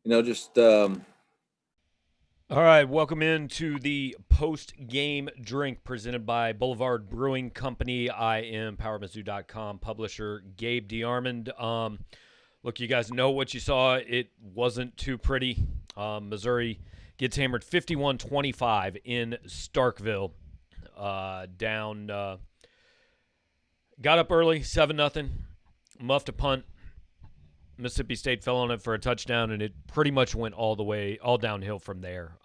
Just All right, welcome into the post-game drink presented by Boulevard Brewing Company. I am PowerMizzou.com publisher Gabe DeArmond. Look, you guys know what you saw. It wasn't too pretty. Missouri gets hammered 51-25 in Starkville. Down, got up early, 7-0, muffed a punt. Mississippi State fell on it for a touchdown, and it pretty much went all downhill from there.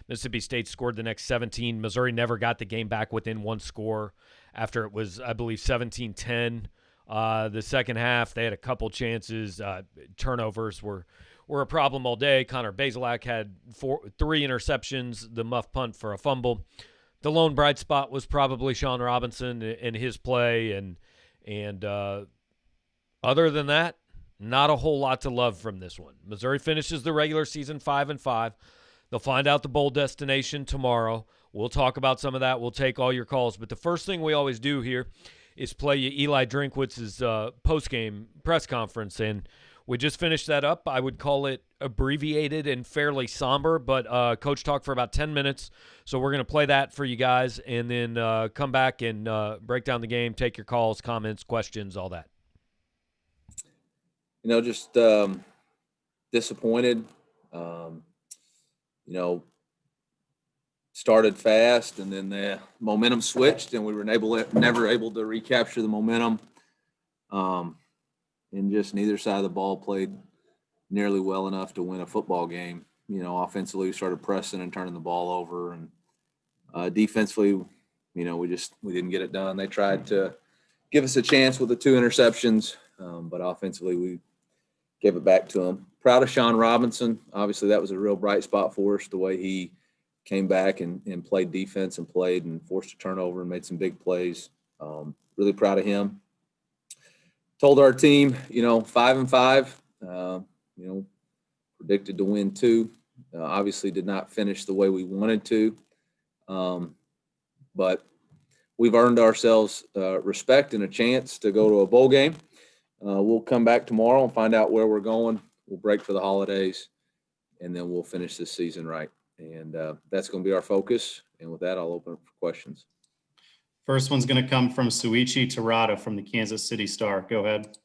Mississippi State scored the next 17. Missouri never got the game back within one score after it was, I believe, 17-10. The second half, they had a couple chances. Turnovers were a problem all day. Connor Bazelak had three interceptions, the muff punt for a fumble. The lone bright spot was probably Sean Robinson and his play, and other than that, not a whole lot to love from this one. Missouri finishes the regular season 5-5. They'll find out the bowl destination tomorrow. We'll talk about some of that. We'll take all your calls. But the first thing we always do here is play you Eli Drinkwitz's post-game press conference. And we just finished that up. I would call it abbreviated and fairly somber, but Coach talked for about 10 minutes. So we're going to play that for you guys and then come back and break down the game, take your calls, comments, questions, all that. just disappointed. Um, Started fast, and then the momentum switched, and we were never able to recapture the momentum. And just neither side of the ball played nearly well enough to win a football game. Offensively, we started pressing and turning the ball over, and defensively, we didn't get it done. They tried to give us a chance with the two interceptions, but offensively, we gave it back to him. Proud of Sean Robinson. Obviously, that was a real bright spot for us, the way he came back and played defense and played and forced a turnover and made some big plays. Really proud of him. Told our team, 5-5, predicted to win 2. Obviously did not finish the way we wanted to. But we've earned ourselves respect and a chance to go to a bowl game. We'll come back tomorrow and find out where we're going. We'll break for the holidays, and then we'll finish this season right. And that's going to be our focus. And with that, I'll open up for questions. First one's going to come from Suichi Terada from the Kansas City Star. Go ahead.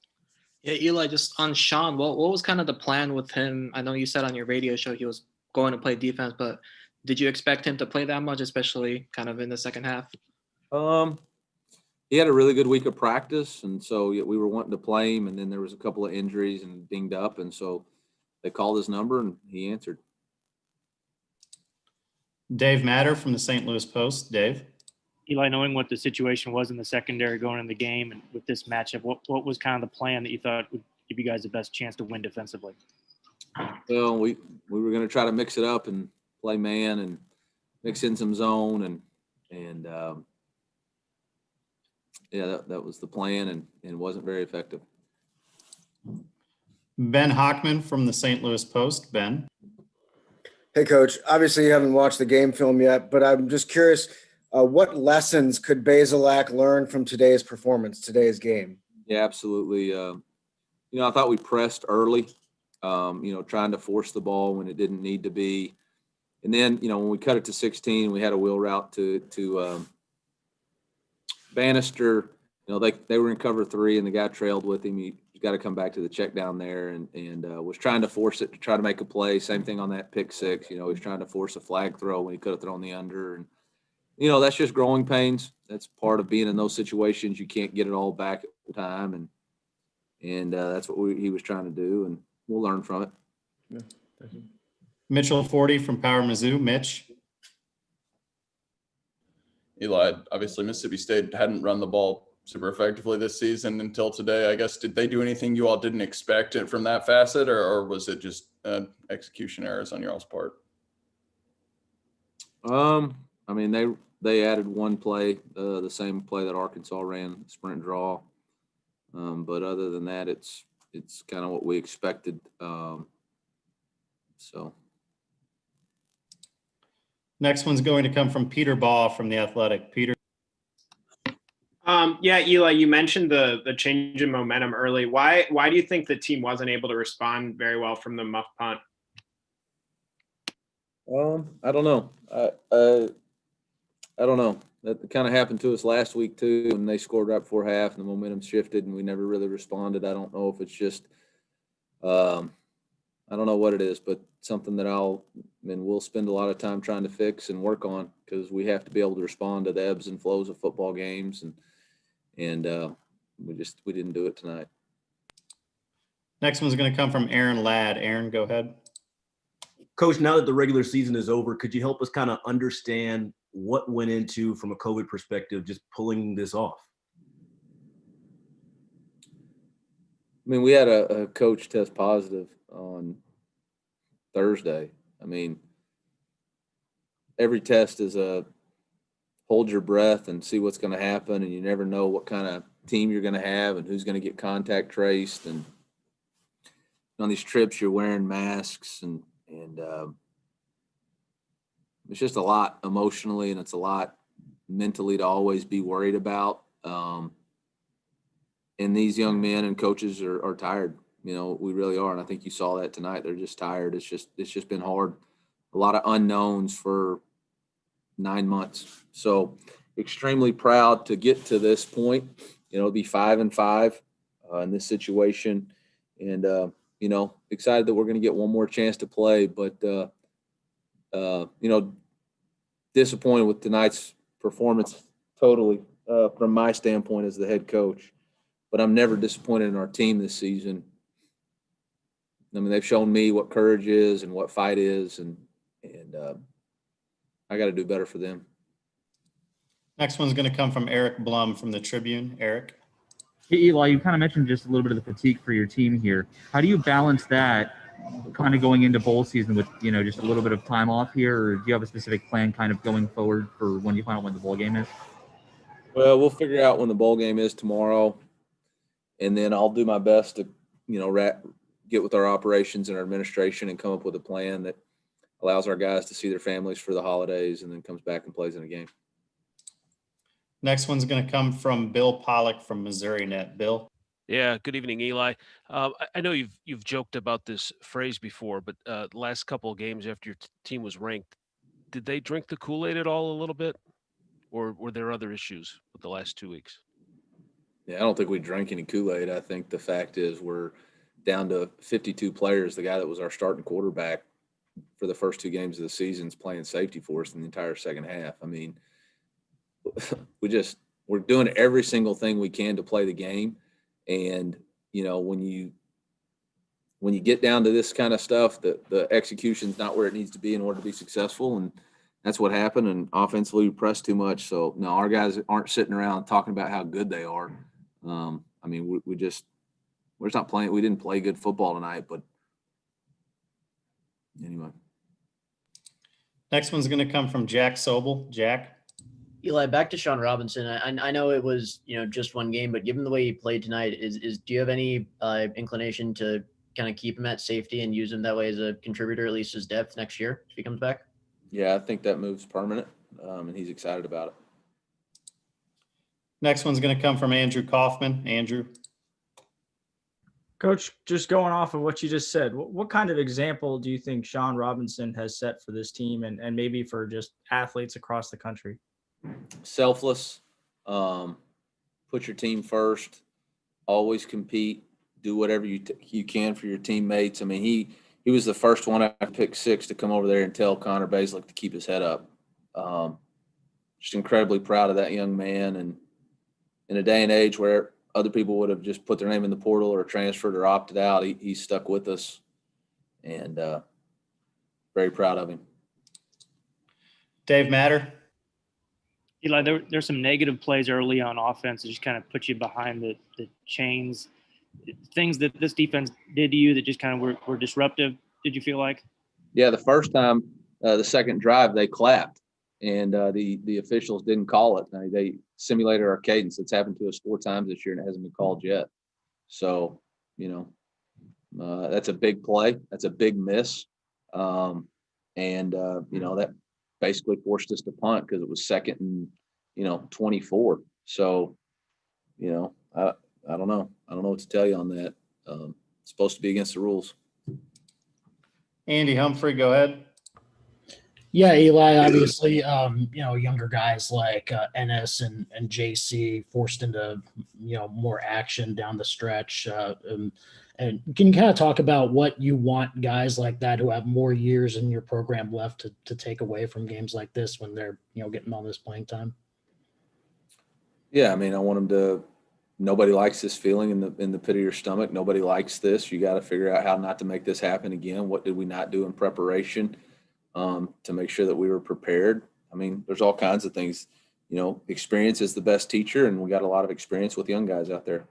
Yeah, Eli, just on Sean, what was kind of the plan with him? I know you said on your radio show he was going to play defense, but did you expect him to play that much, especially kind of in the second half? He had a really good week of practice, and so we were wanting to play him, and then there was a couple of injuries and dinged up, and so they called his number, and he answered. Dave Matter from the St. Louis Post. Dave. Eli, knowing what the situation was in the secondary going in the game and with this matchup, what was kind of the plan that you thought would give you guys the best chance to win defensively? Well, we were going to try to mix it up and play man and mix in some zone and that was the plan and wasn't very effective. Ben Hockman from the St. Louis Post. Ben. Hey, Coach. Obviously, you haven't watched the game film yet, but I'm just curious, what lessons could Bazelak learn from today's performance, today's game? Yeah, absolutely. I thought we pressed early, trying to force the ball when it didn't need to be. And then, when we cut it to 16, we had a wheel route to Bannister. They were in cover 3, and the guy trailed with him. He got to come back to the check down there and was trying to force it to try to make a play. Same thing on that pick 6. He was trying to force a flag throw when he could have thrown the under. And, that's just growing pains. That's part of being in those situations. You can't get it all back at the time. And that's what he was trying to do, and we'll learn from it. Yeah, thank you. Mitchell Forty from Power Mizzou. Mitch. Eli, obviously Mississippi State hadn't run the ball super effectively this season until today. I guess, did they do anything you all didn't expect from that facet, or was it just execution errors on your all's part? They added one play, the same play that Arkansas ran, sprint draw. But other than that, it's kind of what we expected. Next one's going to come from Peter Baugh from The Athletic. Peter. Yeah, Eli, you mentioned the change in momentum early. Why do you think the team wasn't able to respond very well from the muff punt? I don't know. I don't know. That kind of happened to us last week too, when they scored right before half and the momentum shifted and we never really responded. I don't know if it's just, I don't know what it is, but something that we'll spend a lot of time trying to fix and work on, because we have to be able to respond to the ebbs and flows of football games, and we didn't do it tonight. Next one's going to come from Aaron Ladd. Aaron, go ahead. Coach, now that the regular season is over, could you help us kind of understand what went into, from a COVID perspective, just pulling this off? I mean, we had a coach test positive on Thursday. I mean, every test is a hold your breath and see what's going to happen, and you never know what kind of team you're going to have and who's going to get contact traced. And on these trips, you're wearing masks, and it's just a lot emotionally, and it's a lot mentally to always be worried about. And these young men and coaches are tired. You know, we really are. And I think you saw that tonight. They're just tired. It's just been hard. A lot of unknowns for 9 months. So extremely proud to get to this point. You know, be 5-5 in this situation. And, you know, excited that we're going to get one more chance to play, but, you know, disappointed with tonight's performance totally from my standpoint as the head coach. But I'm never disappointed in our team this season. I mean, they've shown me what courage is and what fight is, and I got to do better for them. Next one's going to come from Eric Blum from the Tribune. Eric. Hey, Eli, you kind of mentioned just a little bit of the fatigue for your team here. How do you balance that kind of going into bowl season with, you know, just a little bit of time off here, or do you have a specific plan kind of going forward for when you find out when the bowl game is? Well, we'll figure out when the bowl game is tomorrow, and then I'll do my best to, you know, get with our operations and our administration and come up with a plan that allows our guys to see their families for the holidays and then comes back and plays in a game. Next one's going to come from Bill Pollock from Missouri Net. Bill. Yeah, good evening, Eli. I know you've joked about this phrase before, but the last couple of games after your team was ranked, did they drink the Kool-Aid at all a little bit, or were there other issues with the last 2 weeks? Yeah, I don't think we drank any Kool-Aid. I think the fact is we're down to 52 players. The guy that was our starting quarterback for the first 2 games of the season is playing safety for us in the entire second half. I mean, we're doing every single thing we can to play the game. And, you know, when you get down to this kind of stuff, the execution's not where it needs to be in order to be successful. And that's what happened. And offensively, we pressed too much. So no, our guys aren't sitting around talking about how good they are. I mean, we're just not playing. We didn't play good football tonight, but anyway. Next one's going to come from Jack Sobel. Jack. Eli, back to Sean Robinson. I know it was, you know, just one game, but given the way he played tonight, do you have any inclination to kind of keep him at safety and use him that way as a contributor, at least as depth next year if he comes back? Yeah, I think that move's permanent, and he's excited about it. Next one's going to come from Andrew Kaufman. Andrew. Coach, just going off of what you just said, what kind of example do you think Sean Robinson has set for this team and maybe for just athletes across the country? Selfless, put your team first, always compete, do whatever you can for your teammates. I mean, he was the first one after pick 6 to come over there and tell Connor Basilick to keep his head up. Just incredibly proud of that young man. And in a day and age where other people would have just put their name in the portal or transferred or opted out, he stuck with us, and very proud of him. Dave Matter. Eli, there's some negative plays early on offense that just kind of put you behind the chains. Things that this defense did to you that just kind of were disruptive, did you feel like? Yeah, the first time, the second drive, they clapped, and the officials didn't call it. They simulated our cadence. It's happened to us 4 times this year, and it hasn't been called yet. So, you know, that's a big play. That's a big miss. You know, that basically forced us to punt because it was 2nd and, 24. So, you know, I don't know. I don't know what to tell you on that. It's supposed to be against the rules. Andy Humphrey, go ahead. Yeah, Eli, obviously, younger guys like Ennis and JC forced into, more action down the stretch. And can you kind of talk about what you want guys like that who have more years in your program left to take away from games like this when they're, getting all this playing time? Yeah, I mean, I want them to. Nobody likes this feeling in the pit of your stomach. Nobody likes this. You got to figure out how not to make this happen again. What did we not do in preparation to make sure that we were prepared? I mean, there's all kinds of things. Experience is the best teacher, and we got a lot of experience with young guys out there.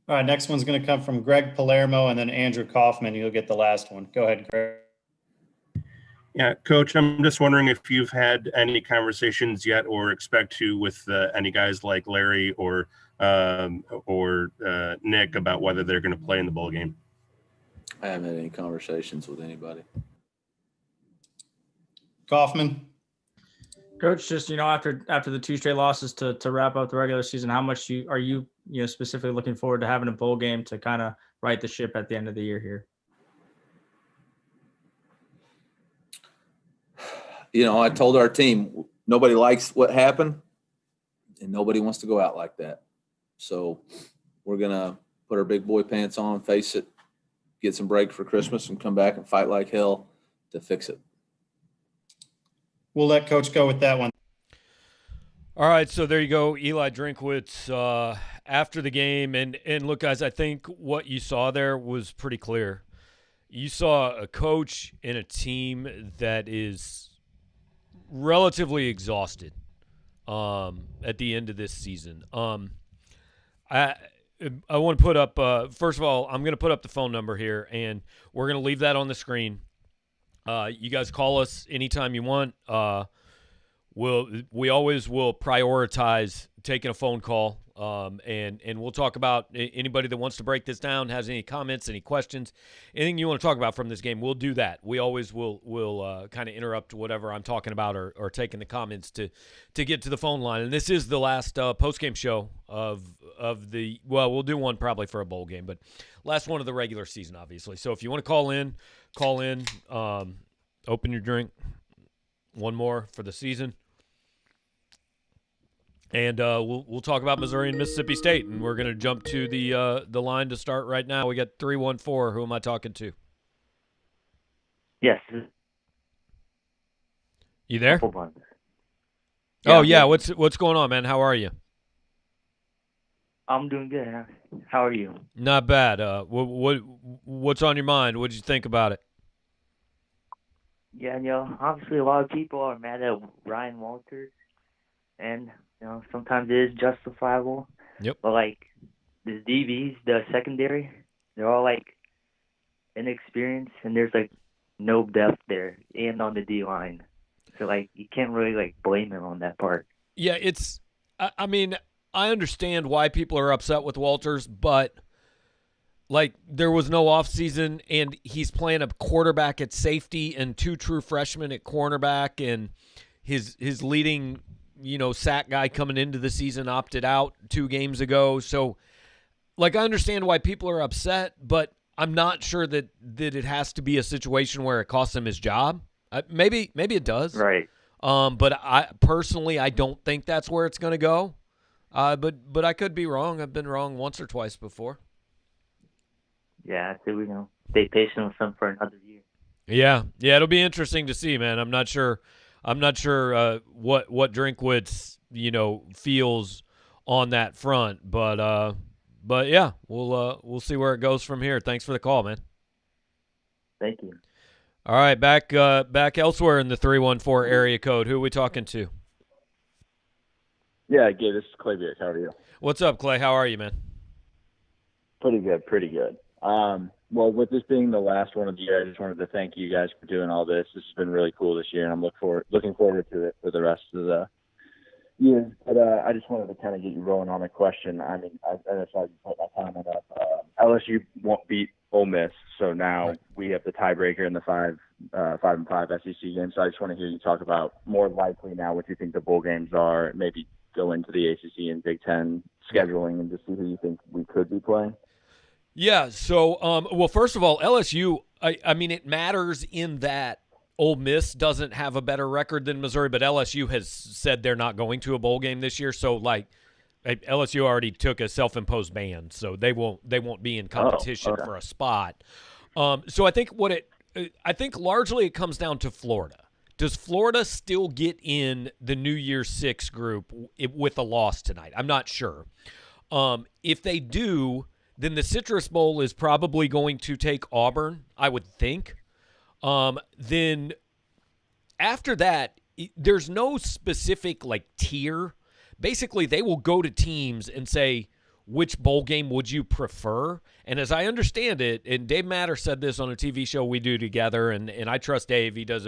All right, next one's going to come from Greg Palermo and then Andrew Kaufman. You'll get the last one. Go ahead, Greg. Yeah, Coach, I'm just wondering if you've had any conversations yet or expect to with any guys like Larry or Nick about whether they're going to play in the bowl game. I haven't had any conversations with anybody. Kaufman. Coach, just after the 2 straight losses to wrap up the regular season, how much are you specifically looking forward to having a bowl game to kind of right the ship at the end of the year here? I told our team nobody likes what happened, and nobody wants to go out like that. So we're gonna put our big boy pants on, face it, get some break for Christmas, and come back and fight like hell to fix it. We'll let Coach go with that one. All right, so there you go, Eli Drinkwitz after the game. And look, guys, I think what you saw there was pretty clear. You saw a coach and a team that is relatively exhausted at the end of this season. I want to put up, first of all, I'm going to put up the phone number here, and we're going to leave that on the screen. You guys call us anytime you want. We always will prioritize taking a phone call, and we'll talk about anybody that wants to break this down, has any comments, any questions, anything you want to talk about from this game. We'll do that. We always will kind of interrupt whatever I'm talking about or taking the comments to get to the phone line. And this is the last post-game show of the – well, we'll do one probably for a bowl game, but last one of the regular season, obviously. So if you want to call in, open your drink, one more for the season. And we'll talk about Missouri and Mississippi State, and we're going to jump to the line to start right now. We got 314. Who am I talking to? Yes. You there? Yeah, oh yeah. What's going on, man? How are you? I'm doing good. How are you? Not bad. What's on your mind? What'd you think about it? Yeah, obviously a lot of people are mad at Ryan Walters, and sometimes it is justifiable. Yep. But the DBs, the secondary, they're all inexperienced, and there's no depth there, and on the D line. So you can't really blame him on that part. Yeah, it's. I mean, I understand why people are upset with Walters, but there was no offseason, and he's playing a quarterback at safety and 2 true freshmen at cornerback, and his leading sack guy coming into the season opted out 2 games ago. So, I understand why people are upset, but I'm not sure that it has to be a situation where it costs him his job. Maybe it does. Right. But I personally, I don't think that's where it's going to go. But I could be wrong. I've been wrong once or twice before. Yeah, I think we stay patient with him for another year. Yeah, it'll be interesting to see, man. I'm not sure what Drinkwitz feels on that front, but yeah, we'll see where it goes from here. Thanks for the call, man. Thank you. All right, back elsewhere in the 314 area code. Who are we talking to? Yeah, Gabe, this is Clay Beers. How are you? What's up, Clay? How are you, man? Pretty good. Well, with this being the last one of the year, I just wanted to thank you guys for doing all this. This has been really cool this year, and I'm looking forward to it for the rest of the year. But I just wanted to kind of get you rolling on a question. I mean, I saw you put my comment up. LSU won't beat Ole Miss, so now we have the tiebreaker in the 5-5 SEC game. So I just want to hear you talk about more likely now what you think the bowl games are, maybe go into the ACC and Big Ten scheduling and just see who you think we could be playing. Yeah, so, well, first of all, LSU, I mean, it matters in that Ole Miss doesn't have a better record than Missouri, but LSU has said they're not going to a bowl game this year. So, like, LSU already took a self-imposed ban, so they won't be in competition for a spot. So I think I think largely it comes down to Florida. Does Florida still get in the New Year's Six group with a loss tonight? I'm not sure. If they do, then the Citrus Bowl is probably going to take Auburn, I would think. Then after that, there's no specific like tier. Basically, they will go to teams and say, which bowl game would you prefer? And as I understand it, and Dave Matter said this on a TV show we do together, and I trust Dave, he does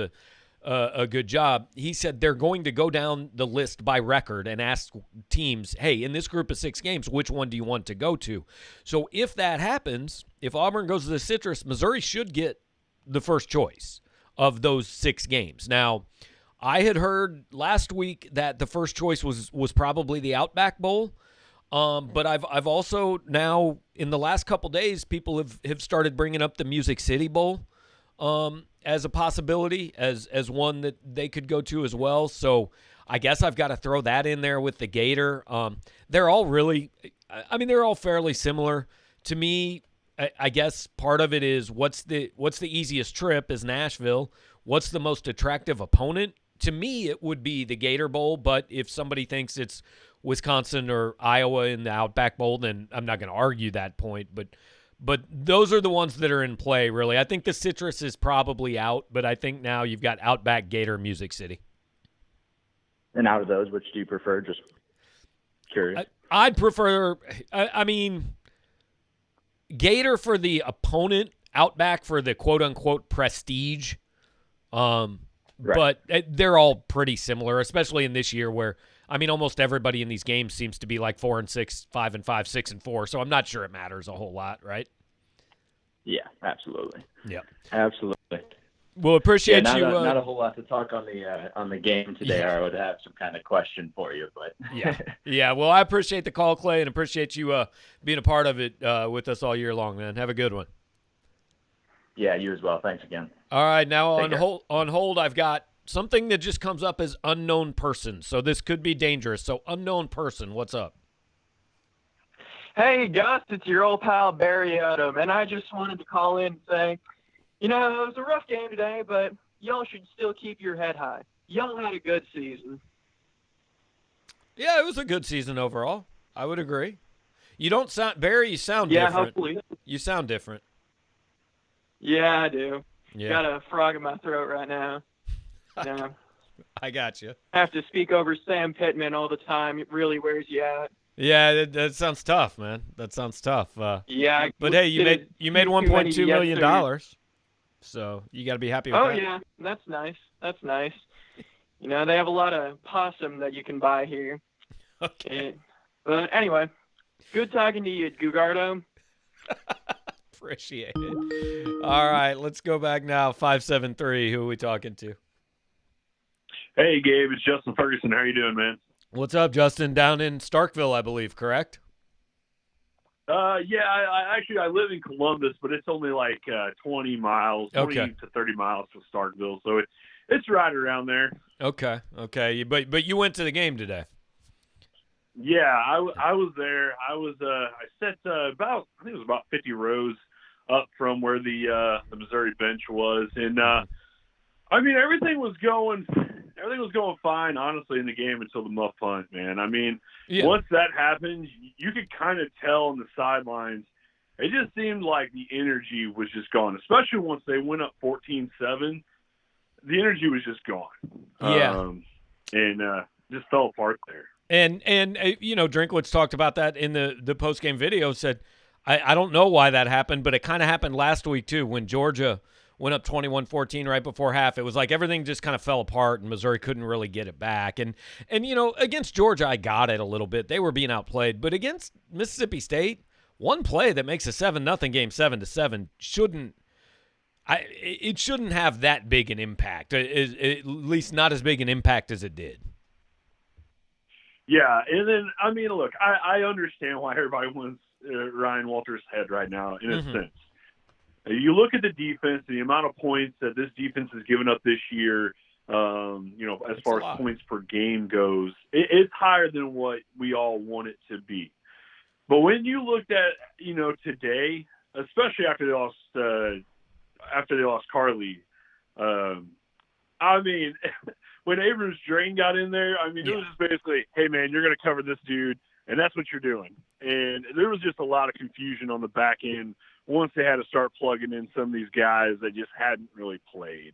a good job. He said they're going to go down the list by record and ask teams, hey, in this group of 6 games, which one do you want to go to? So if that happens, if Auburn goes to the Citrus, Missouri should get the first choice of those 6 games. Now, I had heard last week that the first choice was probably the Outback Bowl, but I've also now in the last couple days people have started bringing up the Music City Bowl as a possibility as one that they could go to as well. So I guess I've got to throw that in there with the Gator. They're all really, I mean, they're all fairly similar to me. I guess part of it is what's the easiest trip is Nashville. What's the most attractive opponent? To me, it would be the Gator Bowl, but if somebody thinks it's Wisconsin or Iowa in the Outback Bowl, then I'm not going to argue that point. But those are the ones that are in play, really. I think the Citrus is probably out, but I think now you've got Outback, Gator, Music City. And out of those, which do you prefer? Just curious. I'd prefer, I mean, Gator for the opponent, Outback for the quote-unquote prestige. Right. But they're all pretty similar, especially in this year where, I mean, almost everybody in these games seems to be like 4-6, 5-5, 6-4. So I'm not sure it matters a whole lot, right? Yeah, absolutely. Yeah, absolutely. Well, appreciate you. Not a whole lot to talk on the game today. Yeah. Or I would have some kind of question for you, but yeah. Well, I appreciate the call, Clay, and appreciate you being a part of it with us all year long, man. Have a good one. Yeah, you as well. Thanks again. All right, now Take care. on hold, I've got something that just comes up as unknown person. So this could be dangerous. So unknown person, what's up? Hey, Gus, it's your old pal Barry Odom, and I just wanted to call in and say, it was a rough game today, but y'all should still keep your head high. Y'all had a good season. Yeah, it was a good season overall. I would agree. You don't sound, Barry, you sound different. Hopefully. You sound different. Yeah, I do. Yeah. Got a frog in my throat right now. I got you. I have to speak over Sam Pittman all the time. It really wears you out. Yeah, that sounds tough, man. That sounds tough. Yeah, but hey, you made too many $1.2 million, yeses. so you got to be happy with Oh that. yeah, that's nice. That's nice. They have a lot of possum that you can buy here. Okay. But anyway, good talking to you, Gugardo. Appreciate it. All right, let's go back now. 573. Who are we talking to? Hey, Gabe, it's Justin Ferguson. How you doing, man? What's up, Justin? Down in Starkville, I believe, correct? Yeah, I live in Columbus, but it's only like 20 miles, 20 Okay. to 30 miles from Starkville, so it's right around there. Okay. But you went to the game today. Yeah, I was there. I sat about, I think it was about 50 rows up from where the Missouri bench was, and I mean everything was going fine, honestly, in the game until the muff punt, man. I mean, Once that happened, you could kind of tell on the sidelines. It just seemed like the energy was just gone, especially once they went up 14-7. The energy was just gone. Yeah. And just fell apart there. And Drinkwitz talked about that in the post-game video, said, I don't know why that happened, but it kind of happened last week too when Georgia went up 21-14 right before half. It was like everything just kind of fell apart and Missouri couldn't really get it back. And against Georgia, I got it a little bit. They were being outplayed. But against Mississippi State, one play that makes a 7-0 game 7-7 shouldn't have that big an impact, at least not as big an impact as it did. Yeah, and then, I mean, look, I understand why everybody wants Ryan Walters' head right now, in a sense. You look at the defense, the amount of points that this defense has given up this year, as far as points per game goes, it's higher than what we all want it to be. But when you looked at, today, especially after they lost Carly, when Abrams Drain got in there, it was just basically, hey man, you're going to cover this dude, and that's what you're doing. And there was just a lot of confusion on the back end once they had to start plugging in some of these guys that just hadn't really played.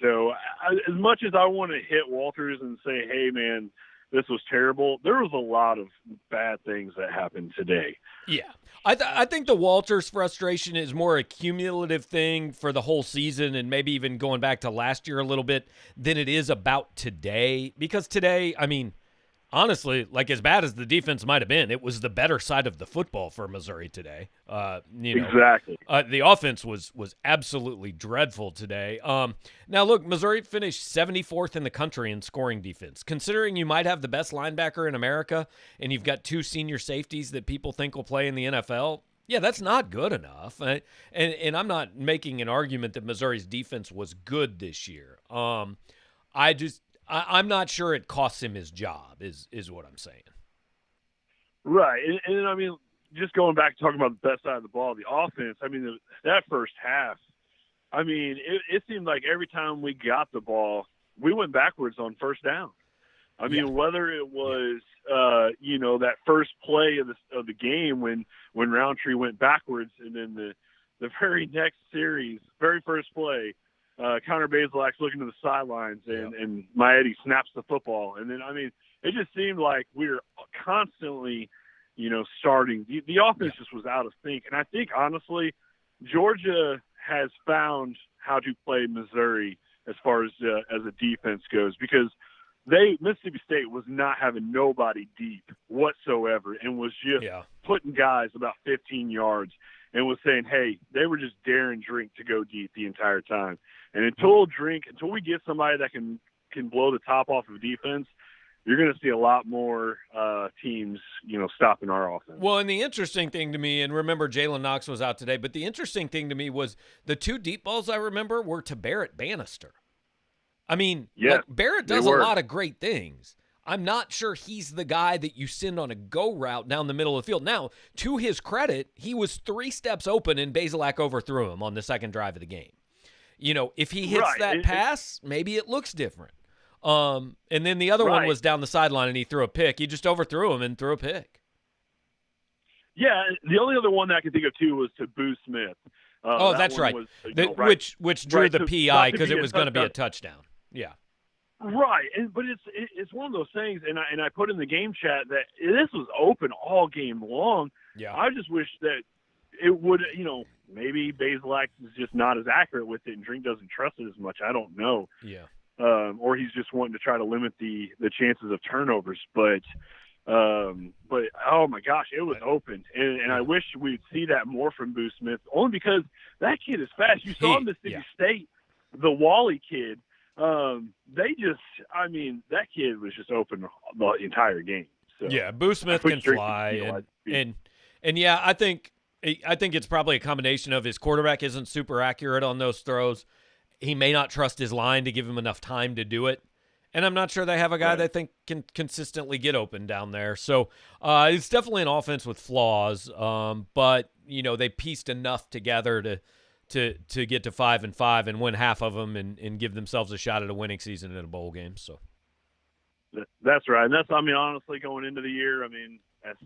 So as much as I want to hit Walters and say, hey man, this was terrible, there was a lot of bad things that happened today. Yeah. I think the Walters frustration is more a cumulative thing for the whole season and maybe even going back to last year a little bit than it is about today. Because today, honestly, like as bad as the defense might have been, it was the better side of the football for Missouri today. Exactly. The offense was absolutely dreadful today. Now, look, Missouri finished 74th in the country in scoring defense. Considering you might have the best linebacker in America and you've got 2 senior safeties that people think will play in the NFL, yeah, that's not good enough. And I'm not making an argument that Missouri's defense was good this year. I'm not sure it costs him his job is what I'm saying. Right. And just going back to talking about the best side of the ball, the offense, that first half, it seemed like every time we got the ball, we went backwards on first down. Whether it was, that first play of the game when Roundtree went backwards, and then the very next series, very first play, Connor Bazelak's looking to the sidelines, and Maedi snaps the football. And then, it just seemed like we were constantly, starting. The offense just was out of sync. And I think, honestly, Georgia has found how to play Missouri as far as a defense goes, because Mississippi State was not having nobody deep whatsoever and was just putting guys about 15 yards and was saying, hey, they were just daring Drink to go deep the entire time. And until we get somebody that can blow the top off of defense, you're going to see a lot more teams, stopping our offense. Well, and the interesting thing to me, and remember Jalen Knox was out today, but the interesting thing to me was the 2 deep balls I remember were to Barrett Bannister. Barrett does a lot of great things. I'm not sure he's the guy that you send on a go route down the middle of the field. Now, to his credit, he was 3 steps open and Bazelak overthrew him on the second drive of the game. If he hits that pass, maybe it looks different. And then the other one was down the sideline and he threw a pick. He just overthrew him and threw a pick. Yeah, the only other one that I can think of too was to Boo Smith. That's right. Which drew the PI because it was going to be a touchdown. Yeah. Right, but it's one of those things, and I put in the game chat that this was open all game long. Yeah. I just wish that it would, maybe Bazelak is just not as accurate with it, and Drink doesn't trust it as much. I don't know. Yeah. Or he's just wanting to try to limit the chances of turnovers. But oh my gosh, it was open, and I wish we'd see that more from Boo Smith, only because that kid is fast. You saw Mississippi State, the Wally kid. That kid was just open the entire game. So yeah, Boo Smith can fly, and I think it's probably a combination of his quarterback isn't super accurate on those throws. He may not trust his line to give him enough time to do it, and I'm not sure they have a guy they think can consistently get open down there. So it's definitely an offense with flaws, but they pieced enough together to get to 5-5 and win half of them and give themselves a shot at a winning season in a bowl game. So that's right. And that's, honestly, going into the year,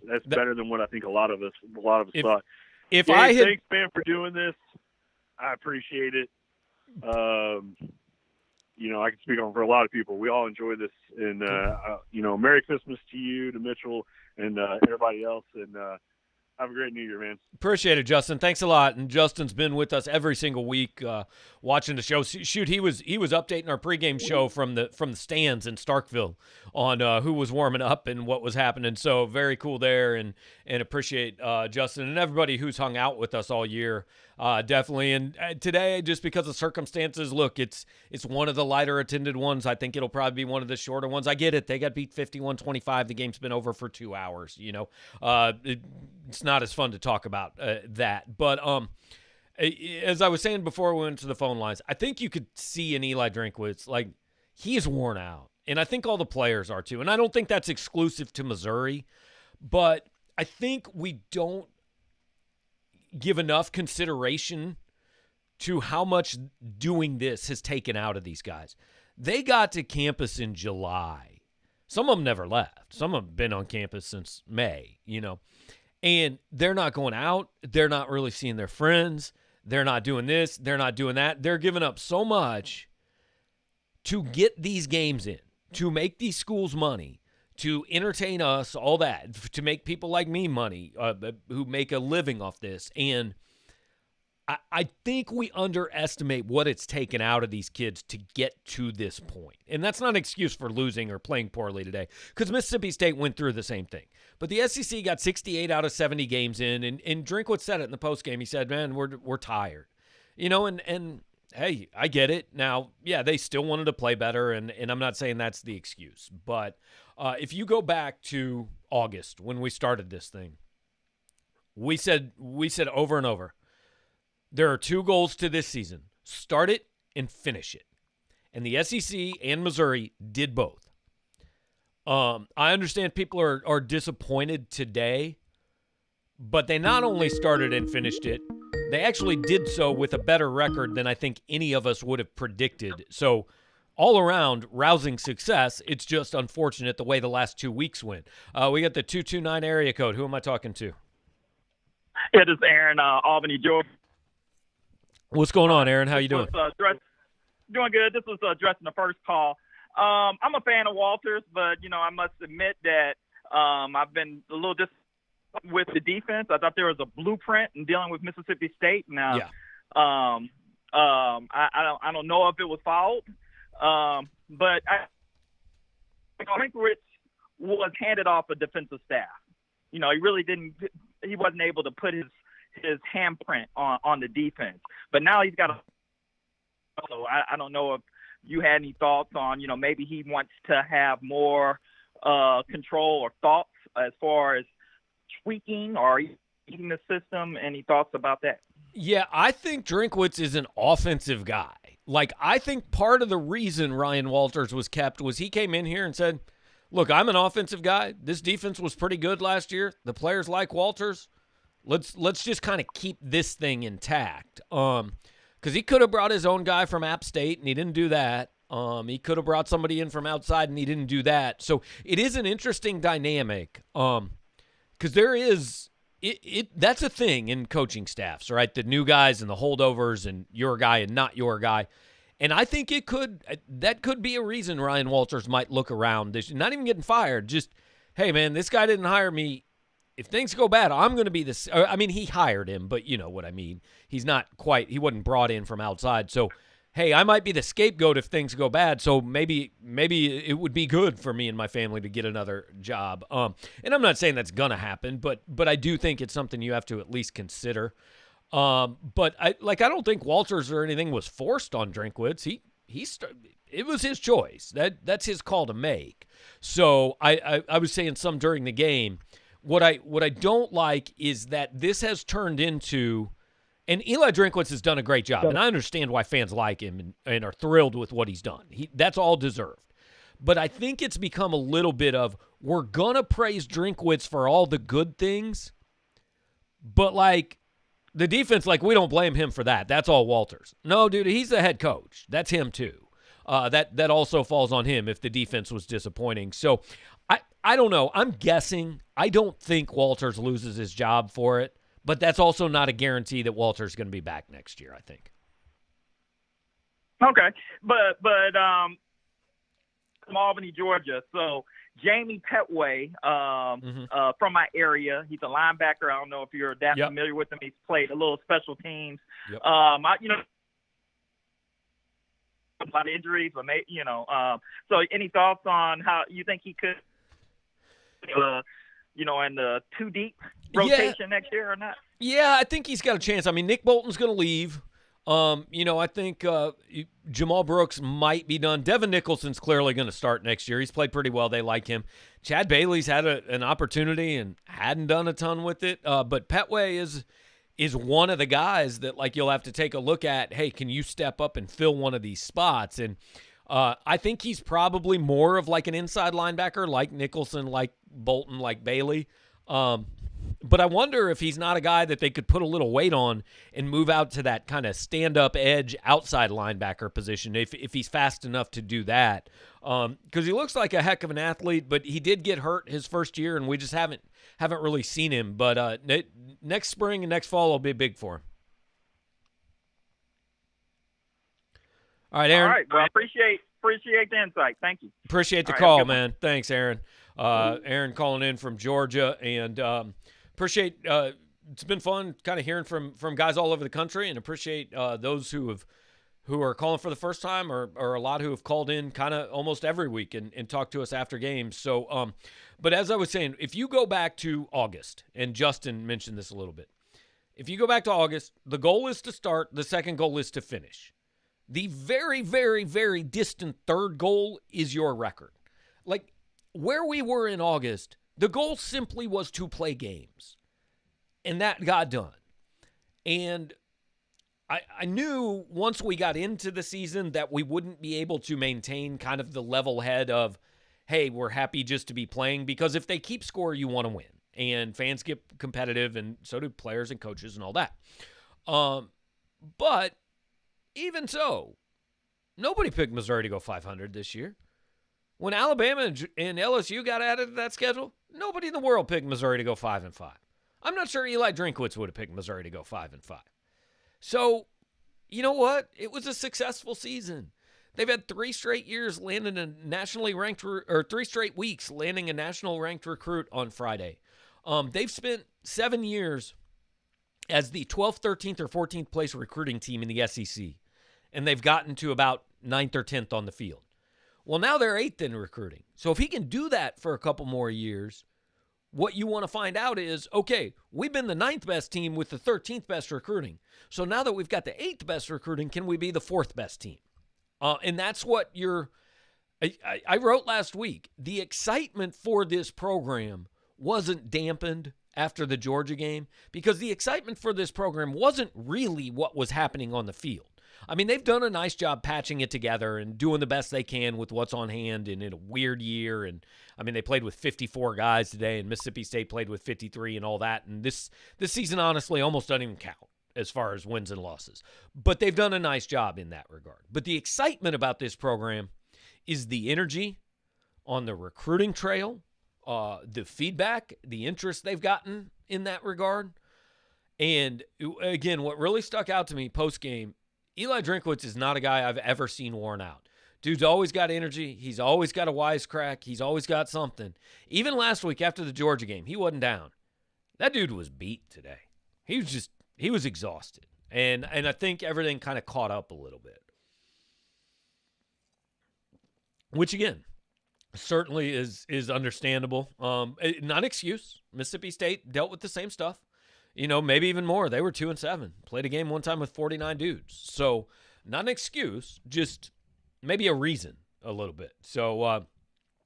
that's better than what I think a lot of us thought. Thanks, man, for doing this. I appreciate it. I can speak on for a lot of people. We all enjoy this, and Merry Christmas to you, to Mitchell, and everybody else, and have a great New Year, man. Appreciate it, Justin. Thanks a lot. And Justin's been with us every single week, watching the show. Shoot, he was updating our pregame show from the stands in Starkville on who was warming up and what was happening. So very cool there, and appreciate Justin and everybody who's hung out with us all year. Definitely. And today, just because of circumstances, look, it's one of the lighter attended ones. I think it'll probably be one of the shorter ones. I get it. They got beat 51-25. The game's been over for 2 hours. It's not as fun to talk about that. But As I was saying before we went to the phone lines, I think you could see in Eli Drinkwitz, like, he's worn out. And I think all the players are too. And I don't think that's exclusive to Missouri, but I think we don't give enough consideration to how much doing this has taken out of these guys. They got to campus in July. Some of them never left. Some of them have been on campus since May, and they're not going out. They're not really seeing their friends. They're not doing this. They're not doing that. They're giving up so much to get these games in, to make these schools money, to entertain us, all that, to make people like me money who make a living off this. And I think we underestimate what it's taken out of these kids to get to this point. And that's not an excuse for losing or playing poorly today, because Mississippi State went through the same thing. But the SEC got 68 out of 70 games in, and Drinkwitz said it in the postgame. He said, man, we're tired. And hey, I get it. Now, yeah, they still wanted to play better, and I'm not saying that's the excuse. But if you go back to August when we started this thing, we said over and over, there are 2 goals to this season: start it and finish it. And the SEC and Missouri did both. I understand people are disappointed today, but they not only started and finished it, they actually did so with a better record than I think any of us would have predicted. So all around, rousing success. It's just unfortunate the way the last 2 weeks went. We got the 229 area code. Who am I talking to? It is Aaron, Albany, Georgia. What's going on, Aaron? How you doing? Doing good. This was addressing the first call. I'm a fan of Walters, but, I must admit that I've been a little disappointed with the defense. I thought there was a blueprint in dealing with Mississippi State. Now, I don't know if it was fouled, but I think Rich was handed off a defensive staff. He really didn't – he wasn't able to put his handprint on the defense. But now he's got a – so I don't know if you had any thoughts on, maybe he wants to have more control or thoughts as far as tweaking or eating the system. Any thoughts about that? Yeah, I think Drinkwitz is an offensive guy. Like, I think part of the reason Ryan Walters was kept was he came in here and said, look, I'm an offensive guy. This defense was pretty good last year. The players like Walters. Let's just kind of keep this thing intact. Because he could have brought his own guy from App State, and he didn't do that. He could have brought somebody in from outside, and he didn't do that. So it is an interesting dynamic. Because there is that's a thing in coaching staffs, right? The new guys and the holdovers and your guy and not your guy. And I think that could be a reason Ryan Walters might look around. Not even getting fired. Just, hey, man, this guy didn't hire me. If things go bad, I'm going to be this. I mean, he hired him, but you know what I mean. He wasn't brought in from outside. So, hey, I might be the scapegoat if things go bad. So maybe it would be good for me and my family to get another job. And I'm not saying that's going to happen, but I do think it's something you have to at least consider. But I don't think Walters or anything was forced on Drinkwitz. It was his choice. That's his call to make. So I was saying some during the game. What I don't like is that this has turned into, and Eli Drinkwitz has done a great job, and I understand why fans like him and are thrilled with what he's done. That's all deserved. But I think it's become a little bit of, we're going to praise Drinkwitz for all the good things, but like the defense, like we don't blame him for that. That's all Walters. No, dude, he's the head coach. That's him too. That also falls on him if the defense was disappointing. So I don't know. I'm guessing. I don't think Walters loses his job for it, but that's also not a guarantee that Walters is going to be back next year, I think. Okay. But from Albany, Georgia. So Jamie Petway from my area. He's a linebacker. I don't know if you're that familiar with him. He's played a little special teams. Yep. A lot of injuries, but so any thoughts on how you think he could, in the two deep rotation next year or not? Yeah, I think he's got a chance. I mean, Nick Bolton's going to leave. I think Jamal Brooks might be done. Devin Nicholson's clearly going to start next year. He's played pretty well. They like him. Chad Bailey's had an opportunity and hadn't done a ton with it. But Petway is one of the guys that like you'll have to take a look at. Hey, can you step up and fill one of these spots? And I think he's probably more of like an inside linebacker, like Nicholson, like Bolton, like Bailey. But I wonder if he's not a guy that they could put a little weight on and move out to that kind of stand-up edge outside linebacker position if he's fast enough to do that. Because he looks like a heck of an athlete, but he did get hurt his first year, and we just haven't really seen him. But next spring and next fall will be big for him. All right, Aaron. All right. Well, appreciate the insight. Thank you. Appreciate the All right, call, have a good one. man. Thanks, Aaron. Aaron calling in from Georgia, and appreciate it's been fun kind of hearing from guys all over the country, and appreciate those who are calling for the first time or a lot who have called in kind of almost every week and talked to us after games. So, but as I was saying, if you go back to August, and Justin mentioned this a little bit, if you go back to August, the goal is to start, the second goal is to finish. The very, very, very distant third goal is your record. Like, where we were in August, the goal simply was to play games. And that got done. And I knew once we got into the season that we wouldn't be able to maintain kind of the level head of, hey, we're happy just to be playing. Because if they keep score, you want to win. And fans get competitive, and so do players and coaches and all that. But even so, nobody picked Missouri to go 500 this year. When Alabama and LSU got added to that schedule, nobody in the world picked Missouri to go 5-5. I'm not sure Eli Drinkwitz would have picked Missouri to go 5-5. So, you know what? It was a successful season. They've had 3 straight years landing a nationally ranked, or 3 straight weeks landing a national ranked recruit on Friday. They've spent 7 years as the 12th, 13th, or 14th place recruiting team in the SEC, and they've gotten to about 9th or 10th on the field. Well, now they're 8th in recruiting. So if he can do that for a couple more years, what you want to find out is, okay, we've been the 9th best team with the 13th best recruiting. So now that we've got the 8th best recruiting, can we be the 4th best team? And that's what I wrote last week. The excitement for this program wasn't dampened after the Georgia game because the excitement for this program wasn't really what was happening on the field. I mean, they've done a nice job patching it together and doing the best they can with what's on hand and in a weird year. And, I mean, they played with 54 guys today, and Mississippi State played with 53 and all that. And this season, honestly, almost doesn't even count as far as wins and losses. But they've done a nice job in that regard. But the excitement about this program is the energy on the recruiting trail, the feedback, the interest they've gotten in that regard. And, again, what really stuck out to me post-game, Eli Drinkwitz is not a guy I've ever seen worn out. Dude's always got energy. He's always got a wisecrack. He's always got something. Even last week after the Georgia game, he wasn't down. That dude was beat today. He was exhausted. And I think everything kind of caught up a little bit. Which, again, certainly is understandable. Not an excuse. Mississippi State dealt with the same stuff. You know, maybe even more. They were 2-7. Played a game one time with 49 dudes. So, not an excuse, just maybe a reason a little bit. So, I'm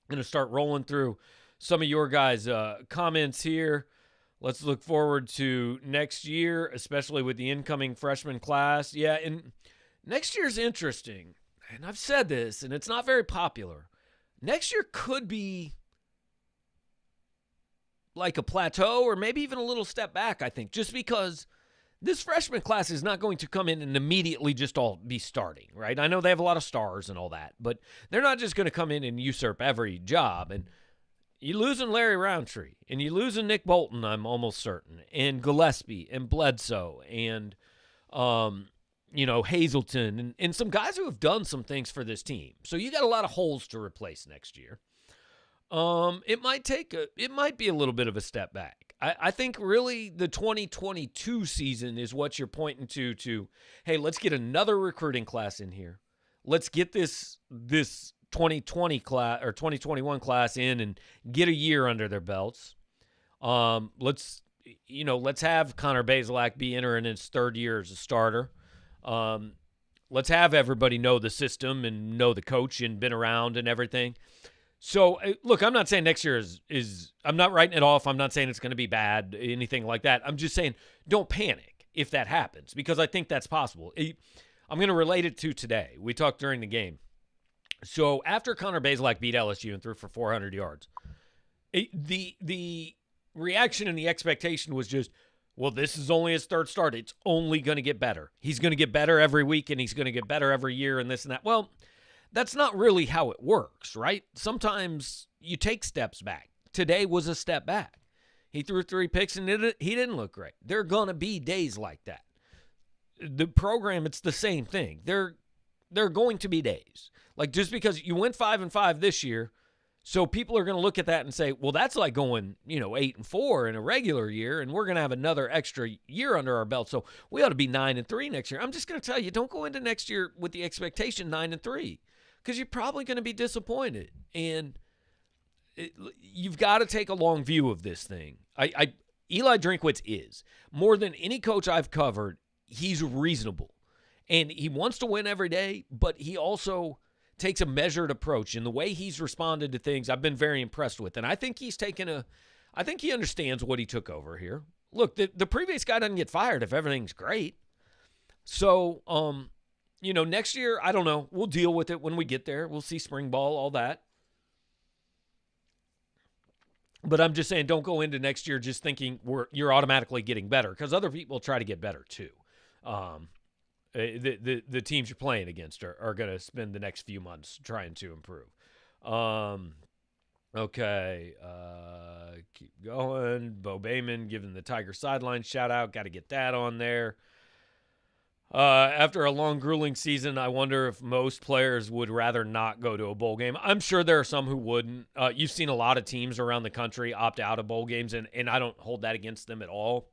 going to start rolling through some of your guys' comments here. Let's look forward to next year, especially with the incoming freshman class. Yeah, and next year's interesting. And I've said this, and it's not very popular. Next year could be like a plateau or maybe even a little step back, I think, just because this freshman class is not going to come in and immediately just all be starting, right? I know they have a lot of stars and all that, but they're not just going to come in and usurp every job. And you're losing Larry Roundtree, and you're losing Nick Bolton, I'm almost certain, and Gillespie and Bledsoe and, Hazelton and some guys who have done some things for this team. So you got a lot of holes to replace next year. It might be a little bit of a step back. I think really the 2022 season is what you're pointing to, hey, let's get another recruiting class in here. Let's get this 2020 class or 2021 class in and get a year under their belts. Let's have Connor Bazelak be entering his 3rd year as a starter. Let's have everybody know the system and know the coach and been around and everything. So, look, I'm not saying next year is I'm not writing it off. I'm not saying it's going to be bad, anything like that. I'm just saying don't panic. if that happens, because I think that's possible. I'm going to relate it to today. We talked during the game. So after Connor Bazelak beat LSU and threw for 400 yards, the reaction and the expectation was just, well, this is only his third start. It's only going to get better. He's going to get better every week, and he's going to get better every year, and this and that. Well, that's not really how it works, right? Sometimes you take steps back. Today was a step back. He threw 3 picks, and he didn't look great. There are going to be days like that. The program, it's the same thing. There are going to be days. Like, just because you went 5-5 this year, so people are going to look at that and say, well, that's like going, 8-4 in a regular year, and we're going to have another extra year under our belt, so we ought to be 9-3 next year. I'm just going to tell you, don't go into next year with the expectation 9-3, because you're probably going to be disappointed. And you've got to take a long view of this thing. Eli Drinkwitz is, more than any coach I've covered, he's reasonable. And he wants to win every day, but he also takes a measured approach. In the way he's responded to things, I've been very impressed with. And I think I think he understands what he took over here. Look, the previous guy doesn't get fired if everything's great. So, next year, I don't know. We'll deal with it when we get there. We'll see spring ball, all that. But I'm just saying, don't go into next year just thinking you're automatically getting better, because other people try to get better too. The teams you're playing against are going to spend the next few months trying to improve. Okay, keep going. Bo Bayman giving the Tiger sideline shout out. Got to get that on there. After a long, grueling season, I wonder if most players would rather not go to a bowl game. I'm sure there are some who wouldn't. You've seen a lot of teams around the country opt out of bowl games, and I don't hold that against them at all.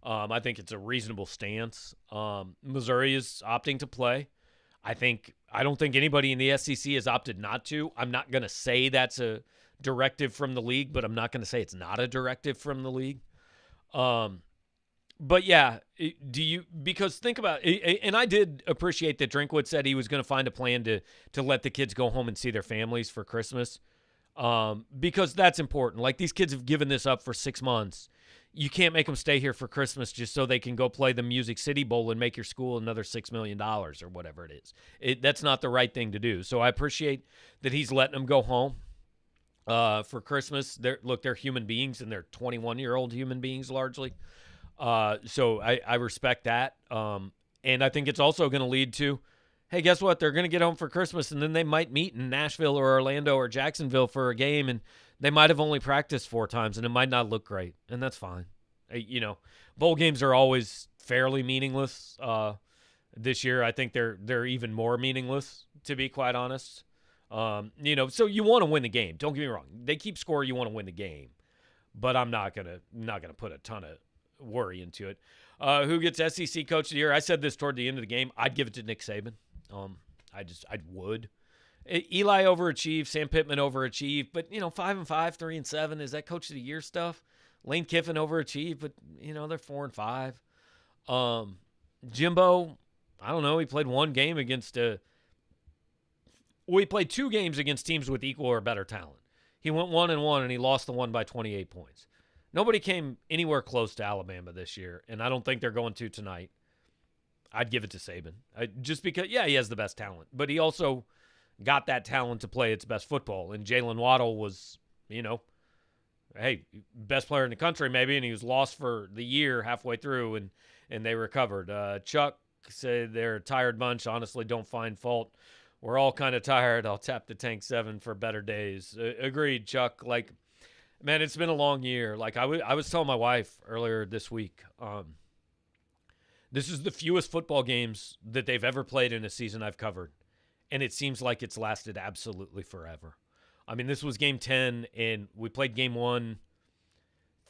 I think it's a reasonable stance. Missouri is opting to play. I don't think anybody in the SEC has opted not to. I'm not going to say that's a directive from the league, but I'm not going to say it's not a directive from the league. But yeah, because think about it, and I did appreciate that Drinkwitz said he was going to find a plan to let the kids go home and see their families for Christmas, because that's important. Like, these kids have given this up for 6 months. You can't make them stay here for Christmas just so they can go play the Music City Bowl and make your school another $6 million or whatever it is. That's not the right thing to do. So I appreciate that he's letting them go home for Christmas. They're human beings, and they're 21-year-old human beings largely. So I respect that. And I think it's also going to lead to, hey, guess what? They're going to get home for Christmas, and then they might meet in Nashville or Orlando or Jacksonville for a game, and they might have only practiced 4 times, and it might not look great, and that's fine. Bowl games are always fairly meaningless. This year, I think they're even more meaningless, to be quite honest. So you want to win the game. Don't get me wrong. They keep score. You want to win the game, but I'm not gonna put a ton of worry into it. Who gets SEC Coach of the Year? I said this toward the end of the game. I'd give it to Nick Saban. I would. Eli overachieved. Sam Pittman overachieved. But 5-5, 3-7. Is that Coach of the Year stuff? Lane Kiffin overachieved, but they're 4-5. Jimbo, I don't know. He played 1 game against he played 2 games against teams with equal or better talent. He went 1-1, and he lost the one by 28 points. Nobody came anywhere close to Alabama this year, and I don't think they're going to tonight. I'd give it to Saban. Just because, he has the best talent, but he also got that talent to play its best football. And Jalen Waddle was, best player in the country maybe, and he was lost for the year halfway through, and they recovered. Chuck said they're a tired bunch. Honestly, don't find fault. We're all kind of tired. I'll tap the Tank 7 for better days. Agreed, Chuck. Like, man, it's been a long year. Like, I was telling my wife earlier this week, this is the fewest football games that they've ever played in a season I've covered, and it seems like it's lasted absolutely forever. I mean, this was game 10, and we played game 1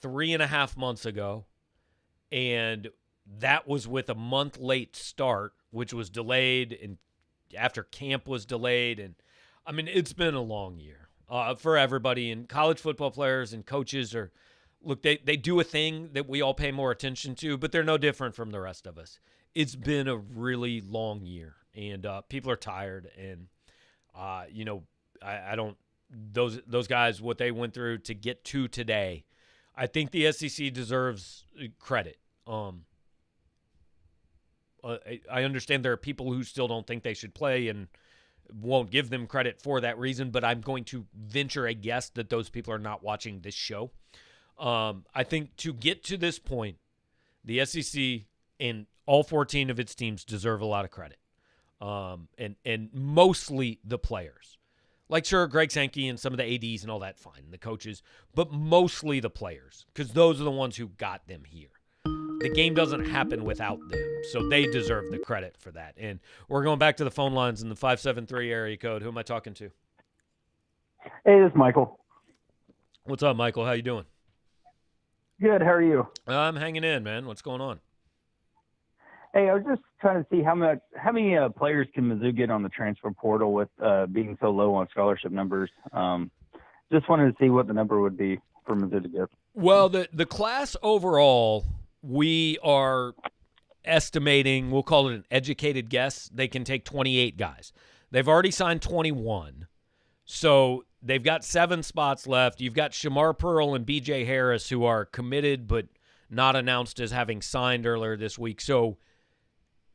3.5 months ago, and that was with a month late start, which was delayed, and after camp was delayed. And, I mean, it's been a long year for everybody, and college football players and coaches are – look, they do a thing that we all pay more attention to, but they're no different from the rest of us. It's been a really long year, and people are tired. And, I don't – those guys, what they went through to get to today, I think the SEC deserves credit. I understand there are people who still don't think they should play and won't give them credit for that reason, but I'm going to venture a guess that those people are not watching this show. I think to get to this point, the SEC and all 14 of its teams deserve a lot of credit, and mostly the players. Like, sure, Greg Sankey and some of the ADs and all that, fine, the coaches, but mostly the players, because those are the ones who got them here. The game doesn't happen without them, so they deserve the credit for that. And we're going back to the phone lines in the 573 area code. Who am I talking to? Hey, this is Michael. What's up, Michael? How you doing? Good. How are you? I'm hanging in, man. What's going on? Hey, I was just trying to see how many players can Mizzou get on the transfer portal with being so low on scholarship numbers. Just wanted to see what the number would be for Mizzou to get. Well, the class overall, we are estimating, we'll call it an educated guess, they can take 28 guys. They've already signed 21. So they've got 7 spots left. You've got Shamar Pearl and BJ Harris who are committed but not announced as having signed earlier this week. So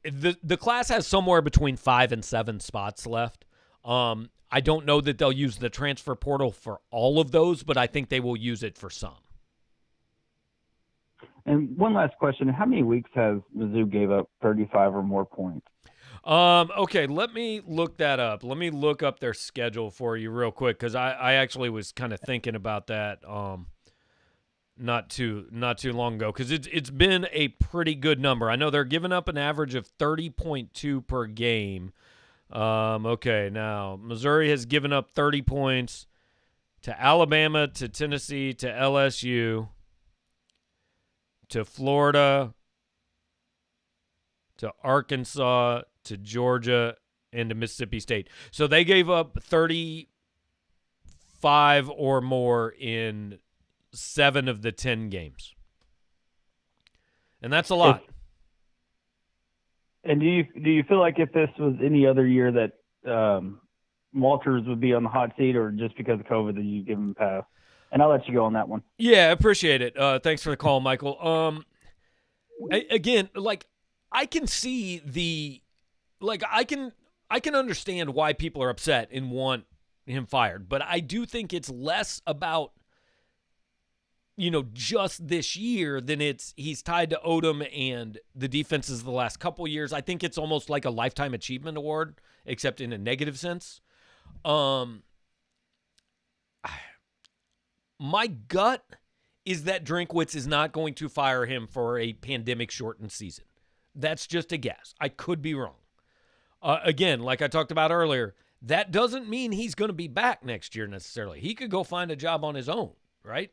the class has somewhere between 5 and 7 spots left. I don't know that they'll use the transfer portal for all of those, but I think they will use it for some. And one last question. How many weeks has Mizzou gave up 35 or more points? Okay, let me look that up. Let me look up their schedule for you real quick, because I actually was kind of thinking about that not too long ago, because it's been a pretty good number. I know they're giving up an average of 30.2 per game. Okay, now Missouri has given up 30 points to Alabama, to Tennessee, to LSU, to Florida, to Arkansas, to Georgia, and to Mississippi State. So they gave up 35 or more in 7 of the 10 games. And that's a lot. And do you feel like if this was any other year that Walters would be on the hot seat, or just because of COVID that you give him a pass? And I'll let you go on that one. Yeah, I appreciate it. Thanks for the call, Michael. Again, like, I can see I can understand why people are upset and want him fired, but I do think it's less about, just this year than he's tied to Odom and the defenses of the last couple years. I think it's almost like a lifetime achievement award, except in a negative sense. My gut is that Drinkwitz is not going to fire him for a pandemic-shortened season. That's just a guess. I could be wrong. Again, like I talked about earlier, that doesn't mean he's going to be back next year necessarily. He could go find a job on his own, right?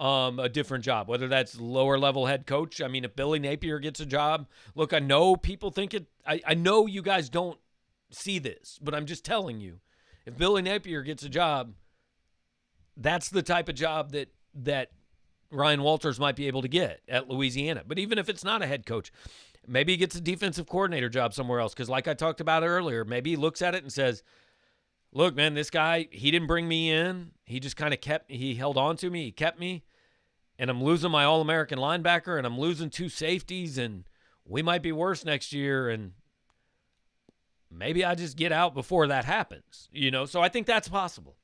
A different job, whether that's lower-level head coach. I mean, if Billy Napier gets a job, look, I know people think it – I know you guys don't see this, but I'm just telling you, if Billy Napier gets a job, that's the type of job that Ryan Walters might be able to get at Louisiana. But even if it's not a head coach, maybe he gets a defensive coordinator job somewhere else, because like I talked about earlier, maybe he looks at it and says, look, man, this guy, he didn't bring me in. He just kind of he held on to me. He kept me, and I'm losing my All-American linebacker, and I'm losing 2 safeties, and we might be worse next year, and maybe I just get out before that happens, So I think that's possible.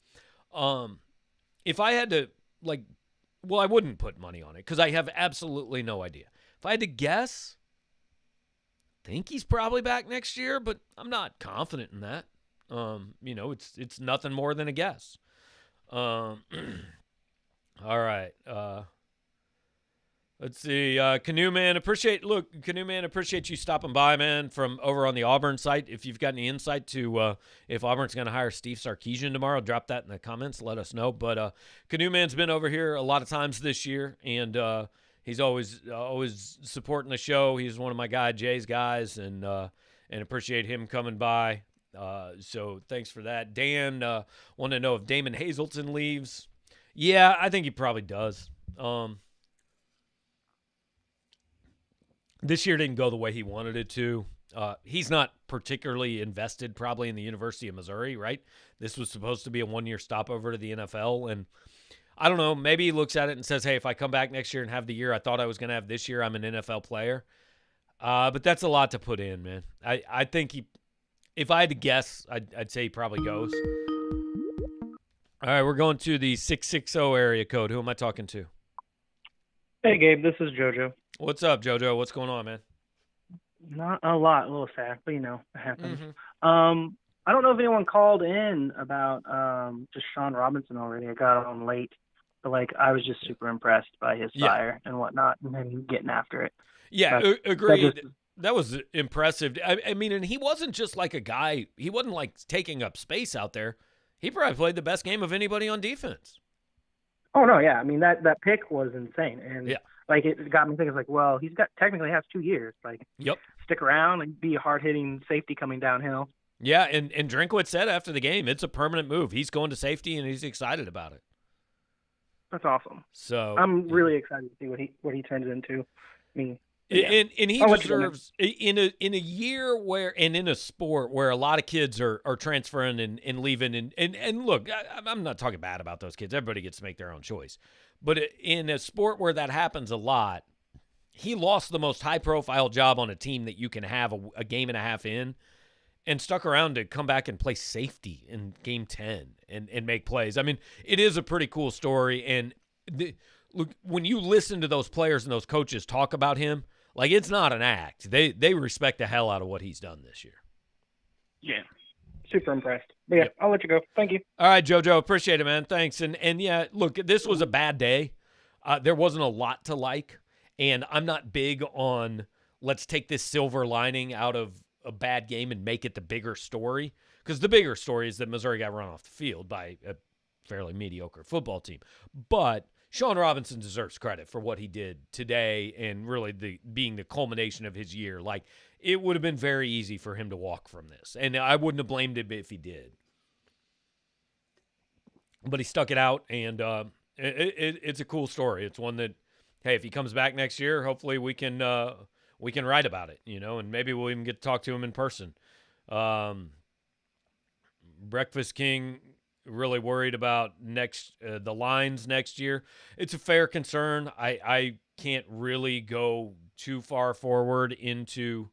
If I had to, I wouldn't put money on it because I have absolutely no idea. If I had to guess, I think he's probably back next year, but I'm not confident in that. It's nothing more than a guess. All right. Let's see. Canoe Man, appreciate you stopping by, man, from over on the Auburn site. If you've got any insight to if Auburn's going to hire Steve Sarkisian tomorrow, drop that in the comments. Let us know. But Canoe Man's been over here a lot of times this year, and he's always supporting the show. He's one of my guy Jay's guys, and appreciate him coming by. So thanks for that. Dan wanted to know if Damon Hazelton leaves. Yeah, I think he probably does. This year didn't go the way he wanted it to. He's not particularly invested probably in the University of Missouri, right? This was supposed to be a one-year stopover to the NFL, and I don't know, maybe he looks at it and says, hey, if I come back next year and have the year I thought I was going to have this year, I'm an NFL player. But that's a lot to put in, man. I think if I had to guess, I'd say he probably goes. All right, we're going to the 660 area code. Who am I talking to? Hey, Gabe, this is JoJo. What's up, JoJo? What's going on, man? Not a lot, a little sad, but it happens. Mm-hmm. I don't know if anyone called in about just Sean Robinson already. I got on late, but I was just super impressed by his fire and whatnot, and then getting after it. Yeah, agreed. That was impressive. I mean, and he wasn't just like a guy. He wasn't like taking up space out there. He probably played the best game of anybody on defense. Oh no, yeah. I mean that pick was insane, and it got me thinking. Well, he's technically has 2 years. Stick around and be a hard hitting safety coming downhill. Yeah, and Drinkwitz said after the game, it's a permanent move. He's going to safety, and he's excited about it. That's awesome. So I'm really excited to see what he turns into. I mean, and he deserves in a year where and in a sport where a lot of kids are transferring and leaving and look, I'm not talking bad about those kids. Everybody gets to make their own choice, but in a sport where that happens a lot, he lost the most high profile job on a team that you can have a game and a half in, and stuck around to come back and play safety in game 10 and make plays. I mean, it is a pretty cool story, and look, when you listen to those players and those coaches talk about him. It's not an act. They respect the hell out of what he's done this year. Yeah. Super impressed. But yeah, I'll let you go. Thank you. All right, JoJo. Appreciate it, man. Thanks. And yeah, look, this was a bad day. There wasn't a lot to like. And I'm not big on let's take this silver lining out of a bad game and make it the bigger story. Because the bigger story is that Missouri got run off the field by a fairly mediocre football team. But Sean Robinson deserves credit for what he did today and really being the culmination of his year. It would have been very easy for him to walk from this, and I wouldn't have blamed him if he did. But he stuck it out, and it's a cool story. It's one that, hey, if he comes back next year, hopefully we can write about it, and maybe we'll even get to talk to him in person. Breakfast King really worried about the lines next year. It's a fair concern. I can't really go too far forward into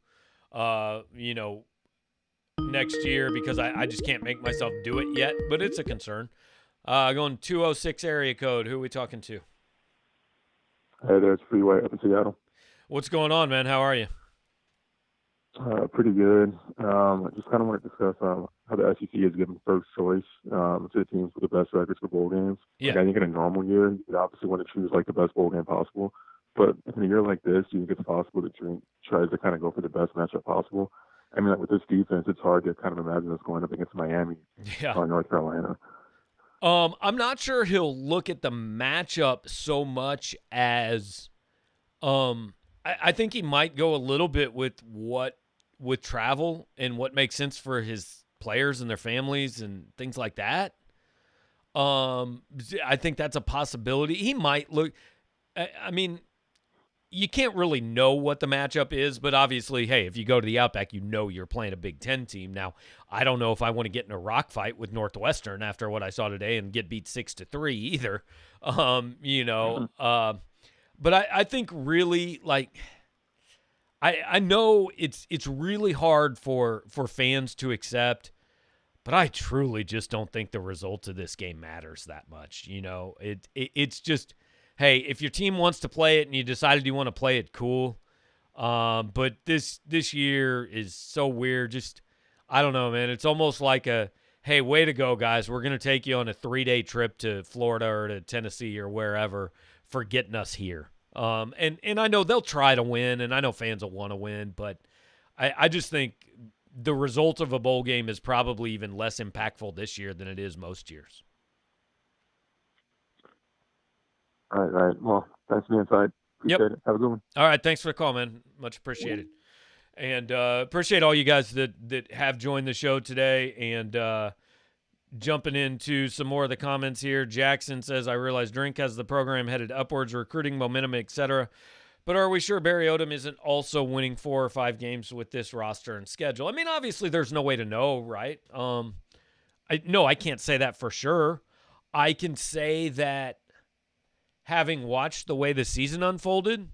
next year because I just can't make myself do it yet, but it's a concern. Going 206 area code. Who are we talking to? Hey, there's Freeway up in Seattle. What's going on, man? How are you? Pretty good. I just kind of want to discuss how the SEC is giving first choice to the teams with the best records for bowl games. Yeah. I think in a normal year, you obviously want to choose the best bowl game possible. But in a year like this, do you think it's possible that Drink tries to kind of go for the best matchup possible? I mean, with this defense, it's hard to kind of imagine us going up against Miami or North Carolina. I'm not sure he'll look at the matchup so much as I think he might go a little bit with travel and what makes sense for his players and their families and things like that. I think that's a possibility. He might look, I mean, you can't really know what the matchup is, but obviously, hey, if you go to the Outback, you're playing a Big Ten team. Now, I don't know if I want to get in a rock fight with Northwestern after what I saw today and get beat 6-3 either. But I think really I know it's really hard for fans to accept, but I truly just don't think the result of this game matters that much. It's just, hey, if your team wants to play it and you decided you want to play it, cool. But this year is so weird. Just, I don't know, man. It's almost like hey, way to go, guys. We're going to take you on a 3-day trip to Florida or to Tennessee or wherever for getting us here. And I know they'll try to win, and I know fans will want to win, but I just think the result of a bowl game is probably even less impactful this year than it is most years. All right. Well, thanks for the insight. Appreciate it. Have a good one. All right. Thanks for the call, man. Much appreciated. And appreciate all you guys that have joined the show today. And jumping into some more of the comments here. Jackson says, I realize Drink has the program headed upwards, recruiting momentum, etc. But are we sure Barry Odom isn't also winning 4 or 5 games with this roster and schedule? I mean, obviously there's no way to know, right? I can't say that for sure. I can say that having watched the way the season unfolded,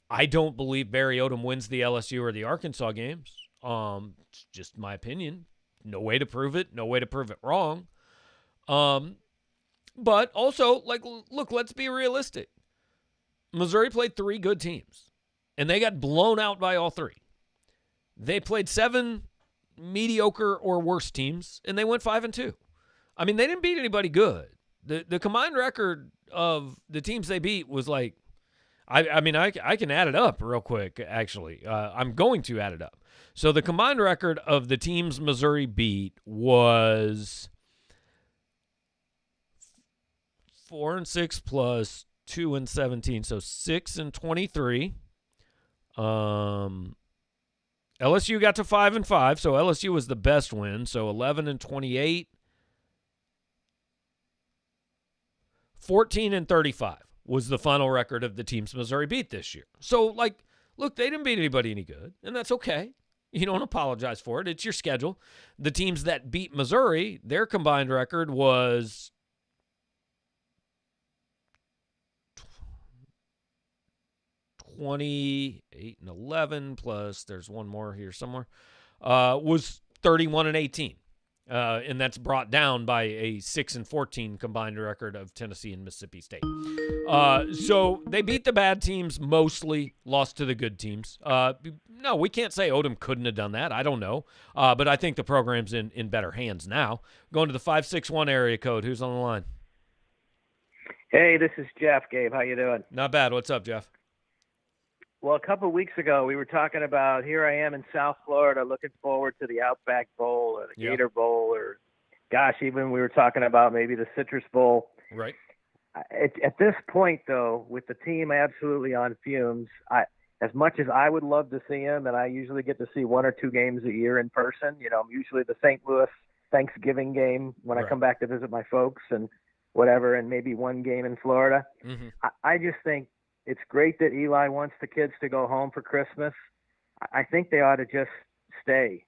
I don't believe Barry Odom wins the LSU or the Arkansas games. It's just my opinion. No way to prove it. No way to prove it wrong. But also, like, look, let's be realistic. Missouri played 3 good teams, and they got blown out by all 3. They played 7 mediocre or worse teams, and they went 5-2. I mean, they didn't beat anybody good. The combined record of the teams they beat was like, I mean, I can add it up real quick, actually. I'm going to add it up. So the combined record of the teams Missouri beat was 4-6 plus 2-17, so 6-23. LSU got to 5-5, so LSU was the best win. So 11-28, 14-35 was the final record of the teams Missouri beat this year. So, like, look, they didn't beat anybody any good, and that's okay. You don't apologize for it. It's your schedule. The teams that beat Missouri, their combined record was 28-11 plus, there's one more here somewhere, was 31-18. And that's brought down by a 6-14 combined record of Tennessee and Mississippi State. So they beat the bad teams mostly, lost to the good teams. No, we can't say Odom couldn't have done that. I don't know. But I think the program's in better hands now. Going to the 561 area code. Who's on the line? Hey, this is Jeff, Gabe. How you doing? Not bad. What's up, Jeff? Well, a couple of weeks ago, we were talking about here I am in South Florida looking forward to the Outback Bowl or the Gator Bowl or, gosh, even we were talking about maybe the Citrus Bowl. Right. At this point, though, with the team absolutely on fumes, as much as I would love to see them, and I usually get to see 1 or 2 games a year in person, you know, usually the St. Louis Thanksgiving game when I come back to visit my folks and whatever, and maybe 1 game in Florida. Mm-hmm. I just think it's great that Eli wants the kids to go home for Christmas. I think they ought to just stay.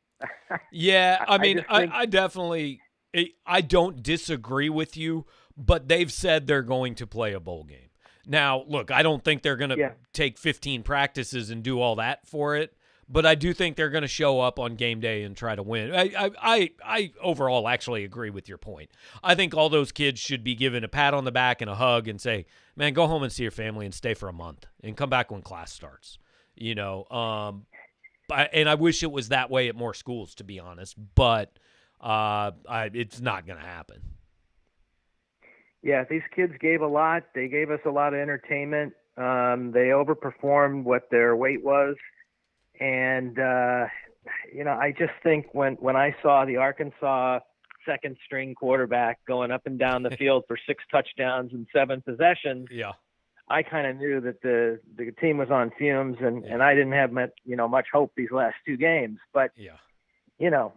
Yeah, I mean, I definitely – I don't disagree with you, but they've said they're going to play a bowl game. Now, look, I don't think they're going to take 15 practices and do all that for it, but I do think they're going to show up on game day and try to win. I overall actually agree with your point. I think all those kids should be given a pat on the back and a hug and say, man, go home and see your family and stay for a month and come back when class starts. You know, and I wish it was that way at more schools, to be honest, but it's not going to happen. Yeah, these kids gave a lot. They gave us a lot of entertainment. They overperformed what their weight was. And, you know, I just think when I saw the Arkansas second-string quarterback going up and down the field for 6 touchdowns and 7 possessions, I kind of knew that the team was on fumes, and I didn't have much hope these last 2 games. But, you know,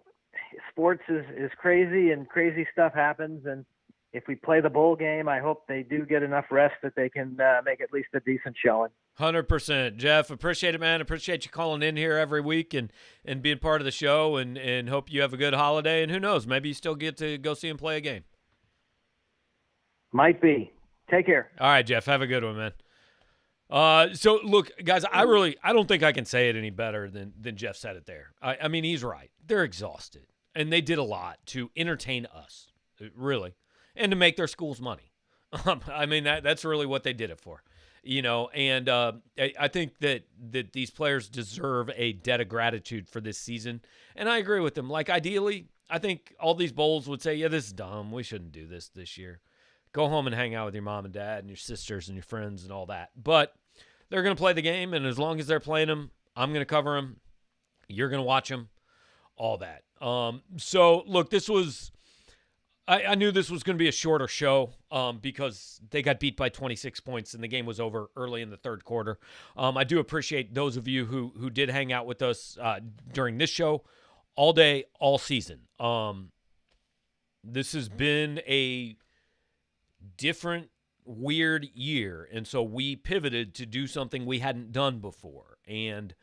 sports is crazy, and crazy stuff happens. And if we play the bowl game, I hope they do get enough rest that they can make at least a decent showing. 100%. Jeff, appreciate it, man. Appreciate you calling in here every week and being part of the show, and hope you have a good holiday. And who knows, maybe you still get to go see him play a game. Might be. Take care. All right, Jeff. Have a good one, man. So, look, guys, I don't think I can say it any better than Jeff said it there. I mean, he's right. They're exhausted, and they did a lot to entertain us, really, and to make their schools money. I mean, that's really what they did it for. You know, and I think that these players deserve a debt of gratitude for this season. And I agree with them. Like, ideally, I think all these bowls would say, yeah, this is dumb. We shouldn't do this year. Go home and hang out with your mom and dad and your sisters and your friends and all that. But they're going to play the game, and as long as they're playing them, I'm going to cover them. You're going to watch them, all that. So, look, this was – I knew this was going to be a shorter show because they got beat by 26 points and the game was over early in the third quarter. I do appreciate those of you who did hang out with us during this show all day, all season. This has been a different, weird year, and so we pivoted to do something we hadn't done before. And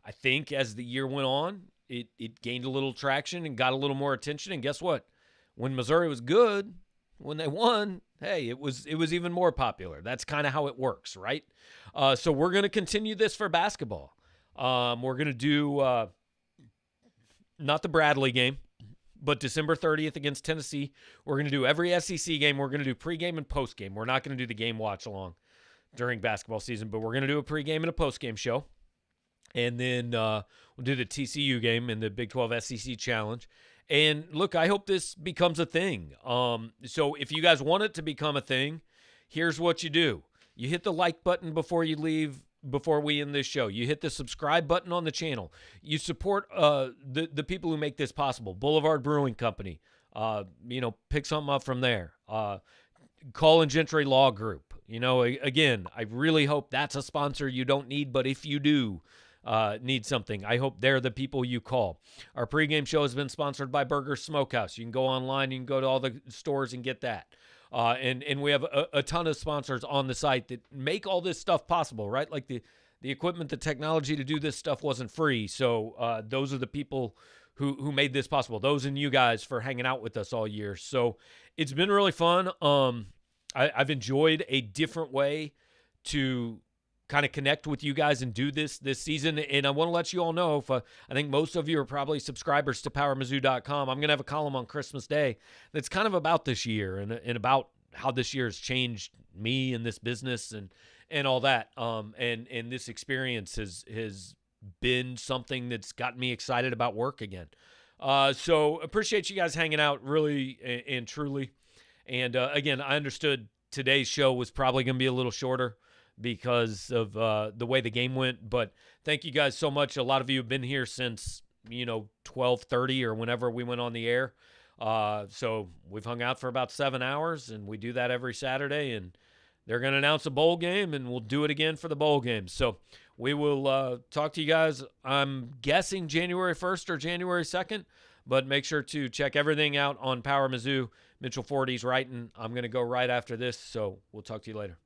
I think as the year went on, it gained a little traction and got a little more attention, and guess what? When Missouri was good, when they won, hey, it was even more popular. That's kind of how it works, right? So we're going to continue this for basketball. We're going to do not the Bradley game, but December 30th against Tennessee. We're going to do every SEC game. We're going to do pregame and postgame. We're not going to do the game watch along during basketball season, but we're going to do a pregame and a postgame show. And then we'll do the TCU game in the Big 12 SEC Challenge. And look, I hope this becomes a thing. So if you guys want it to become a thing, here's what you do. You hit the like button before you leave, before we end this show. You hit the subscribe button on the channel. You support the people who make this possible. Boulevard Brewing Company. Pick something up from there. Colin Gentry Law Group. Again, I really hope that's a sponsor you don't need, but if you do need something, I hope they're the people you call. Our pregame show has been sponsored by Burger Smokehouse. You can go online, you can go to all the stores and get that. And we have a ton of sponsors on the site that make all this stuff possible, right? Like the equipment, the technology to do this stuff wasn't free. So those are the people who made this possible. Those and you guys for hanging out with us all year. So it's been really fun. I've enjoyed a different way to kind of connect with you guys and do this season. And I want to let you all know, if I think most of you are probably subscribers to PowerMizzou.com. I'm going to have a column on Christmas Day that's kind of about this year and about how this year has changed me and this business and all that. And this experience has been something that's gotten me excited about work again. So appreciate you guys hanging out really and truly. And again, I understood today's show was probably going to be a little shorter because of the way the game went. But thank you guys so much. A lot of you have been here since, 12:30 or whenever we went on the air. So we've hung out for about 7 hours, and we do that every Saturday. And they're going to announce a bowl game, and we'll do it again for the bowl game. So we will talk to you guys, I'm guessing January 1st or January 2nd. But make sure to check everything out on Power Mizzou. Mitchell Fordy's writing. I'm going to go right after this, so we'll talk to you later.